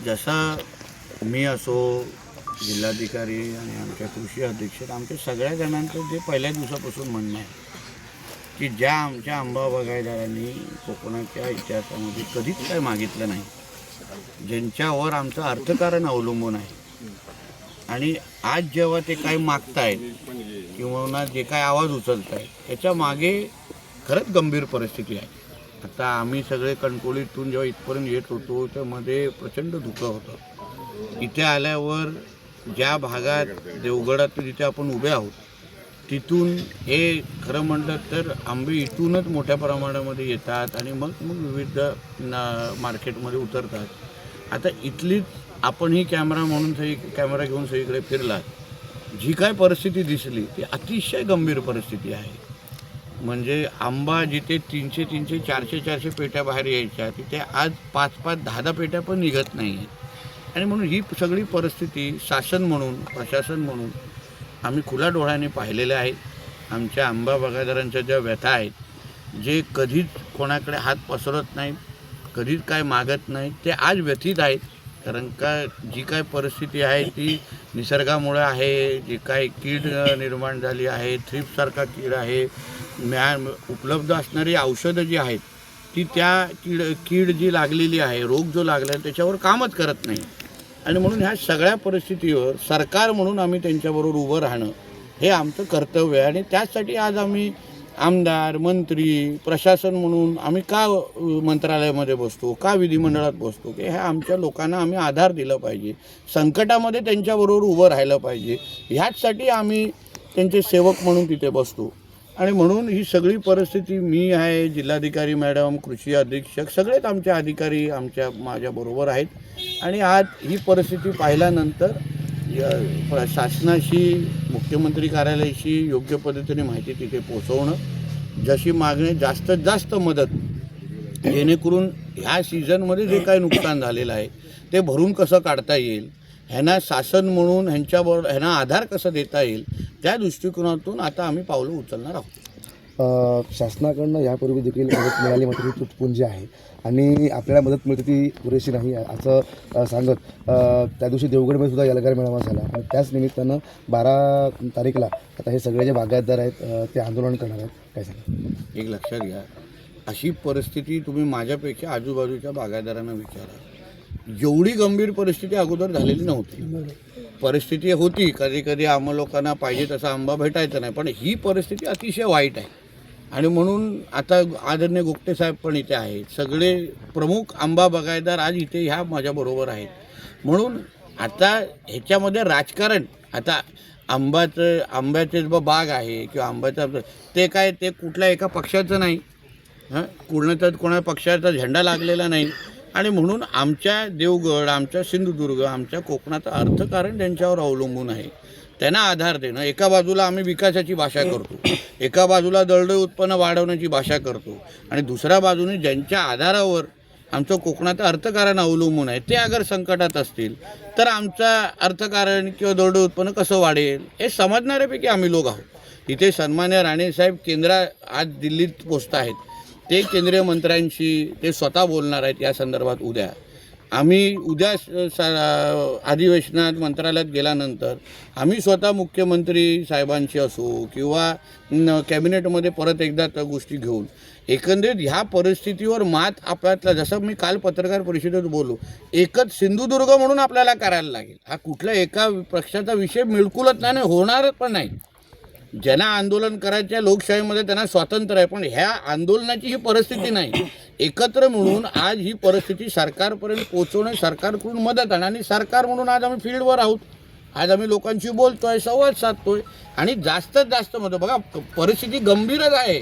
जसं मी असो, जिल्हाधिकारी आणि आमच्या कृषी अधीक्षक, आमच्या सगळ्या जणांचं जे पहिल्या दिवसापासून म्हणणं आहे की ज्या आमच्या आंबा बागायतदारांनी कोकणाच्या इतिहासामध्ये कधीच काय मागितलं नाही, ज्यांच्यावर आमचं अर्थकारण अवलंबून आहे, आणि आज जेव्हा ते काय मागतायत किंवा जे काय आवाज उचलत आहेत त्याच्या मागे खरंच गंभीर परिस्थिती आहे. आता आम्ही सगळे कणकवलीतून जेव्हा इथपर्यंत येत होतो तर मध्ये प्रचंड धुकं होतं. इथे आल्यावर ज्या भागात देवगडात जिथे आपण उभे आहोत तिथून हे खरं म्हटलं तर आंबे इथूनच मोठ्या प्रमाणामध्ये येतात आणि मग विविध मार्केटमध्ये उतरतात. आता इथलीच आपण ही कॅमेरा म्हणून कॅमेरा घेऊन सगळीकडे फिरलात, जी काय परिस्थिती दिसली ती अतिशय गंभीर परिस्थिती आहे. म्हणजे आंबा जिथे 300 400 पेट्या बाहेर यायच्या तिथे आज 5 10 पेट्या पण निघत नाही आहेत. आणि म्हणून ही सगळी परिस्थिती शासन म्हणून, प्रशासन म्हणून आम्ही खुल्या डोळ्याने पाहिलेल्या आहेत. आमच्या आंबा बागायतदारांच्या ज्या व्यथा आहेत, जे कधीच कोणाकडे हात पसरत नाहीत, कधीच काय मागत नाहीत, ते आज व्यथित आहेत. कारण का जी काय परिस्थिती आहे ती निसर्गामुळे आहे. जी काय कीड निर्माण झाली आहे, थ्रिप्ससारखा कीड आहे, उपलब्ध असणारी औषधं जी आहेत ती त्या कीड जी लागलेली आहे, रोग जो लागला आहे त्याच्यावर कामच करत नाही. आणि म्हणून ह्या सगळ्या परिस्थितीवर सरकार म्हणून आम्ही त्यांच्याबरोबर उभं राहणं हे आमचं कर्तव्य आहे. आणि त्याचसाठी आज आम्ही आमदार, मंत्री, प्रशासन म्हणून आम्ही का मंत्रालयामध्ये बसतो, का विधिमंडळात बसतो, की ह्या आमच्या लोकांना आम्ही आधार दिला पाहिजे, संकटामध्ये त्यांच्याबरोबर उभं राहिलं पाहिजे, ह्याचसाठी आम्ही त्यांचे सेवक म्हणून तिथे बसतो. आणि म्हणून ही सगळी परिस्थिती मी आहे, जिल्हाधिकारी मॅडम, कृषी अधीक्षक, सगळेच आमचे अधिकारी माझ्याबरोबर आहेत. आणि आज ही परिस्थिती पाहिल्यानंतर शासनाशी, मुख्यमंत्री कार्यालयाशी योग्य पद्धतीने माहिती तिथे पोचवणं, जशी मागणी जास्तीत जास्त मदत, जेणेकरून ह्या सीझनमध्ये जे काही नुकसान झालेलं आहे ते भरून कसं काढता येईल, ह्यांना शासन म्हणून ह्यांना आधार कसा देता येईल, त्या दृष्टिकोनातून आता आम्ही पावलं उचलणार आहोत. शासनाकडनं यापूर्वी देखील मदत मिळाली, मात्र ही तुटपुंजी आहे आणि आपल्याला मदत मिळते ती पुरेशी नाही असं सांगत त्या दिवशी देवगडमध्ये सुद्धा एल्गार मेळावा झाला आणि त्याच निमित्तानं 12 तारीखला आता हे सगळे जे बागायतदार आहेत ते आंदोलन करणार आहेत. काय सांगा? एक लक्षात घ्या, अशी परिस्थिती तुम्ही माझ्यापेक्षा आजूबाजूच्या बागायतदारांना विचारा. एवढी गंभीर परिस्थिती अगोदर झालेली नव्हती. परिस्थिती होती, कधी कधी आम्हा लोकांना पाहिजे तसा आंबा भेटायचा नाही, पण ही परिस्थिती अतिशय वाईट आहे. आणि म्हणून आता आदरणीय गोगटे साहेब पण इथे आहेत, सगळे प्रमुख आंबा बागायतदार आज इथे ह्या माझ्याबरोबर आहेत. म्हणून आता ह्याच्यामध्ये राजकारण, आता आंब्याचे बाग आहे किंवा आंब्याचं ते काय ते कुठल्या एका पक्षाचं नाही, कोणा पक्षाचा झेंडा लागलेला नाही. आणि म्हणून आमच्या देवगड, आमच्या सिंधुदुर्ग, आमच्या कोकणाचं अर्थकारण त्यांच्यावर अवलंबून आहे. त्यांना आधार देणं, एका बाजूला आम्ही विकासाची भाषा करतो, एका बाजूला दळदळ उत्पन्न वाढवण्याची भाषा करतो, आणि दुसऱ्या बाजूने ज्यांच्या आधारावर आमचं कोकणाचं अर्थकारण अवलंबून आहे ते अगर संकटात असतील तर आमचं अर्थकारण किंवा दळदळ उत्पन्न कसं वाढेल हे समजणाऱ्यापैकी आम्ही लोक आहोत. इथे सन्मान्य राणेसाहेब आज दिल्लीत पोचत आहेत, ते केंद्रीय मंत्र्यांशी ते स्वतः बोलणार आहेत या संदर्भात. आम्ही उद्या अधिवेशनात मंत्रालयात गेल्यानंतर आम्ही स्वतः मुख्यमंत्री साहेबांशी असो किंवा कॅबिनेटमध्ये परत एकदा त्या गोष्टी घेऊन एकंदरीत ह्या परिस्थितीवर मात आपल्यातला, जसं मी काल पत्रकार परिषदेत बोललो, एकच सिंधुदुर्ग म्हणून आपल्याला करायला लागेल. हा कुठल्या एका पक्षाचा विषय बिलकुलच नाही, होणारच पण नाही. ज्यांना आंदोलन करायच्या लोकशाहीमध्ये त्यांना स्वातंत्र्य आहे, पण ह्या आंदोलनाची ही परिस्थिती नाही. एकत्र म्हणून आज ही परिस्थिती सरकारपर्यंत पोहोचवणे, सरकारकडून मदत आणणं, आणि सरकार म्हणून आज आम्ही फील्डवर आहोत. आज आम्ही लोकांशी बोलतोय, संवाद साधतोय, आणि जास्तीत जास्त मदत. बघा, परिस्थिती गंभीरच आहे.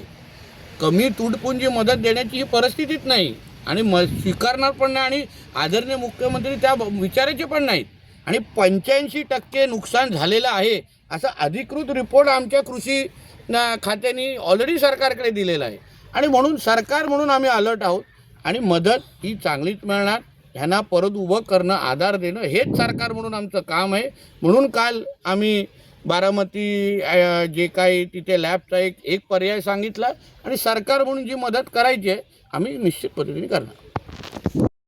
कमी तुटपुंजी मदत देण्याची ही परिस्थितीच नाही, आणि स्वीकारणार पण नाही, आणि आदरणीय मुख्यमंत्री त्या विचारायचे पण नाहीत. आणि 85% नुकसान झालेलं आहे असा अधिकृत रिपोर्ट आमच्या कृषी खात्याने ऑलरेडी सरकारकडे दिलेला आहे. आणि म्हणून सरकार म्हणून आम्ही अलर्ट आहोत, आणि मदत ही चांगलीच मिळणार. ह्यांना परत उभं करणं, आधार देणं हेच सरकार म्हणून आमचं काम आहे. म्हणून काल आम्ही बारामती जे काही तिथे लॅबचा एक पर्याय सांगितला, आणि सरकार म्हणून जी मदत करायची आहे आम्ही निश्चित पद्धतीने करणार.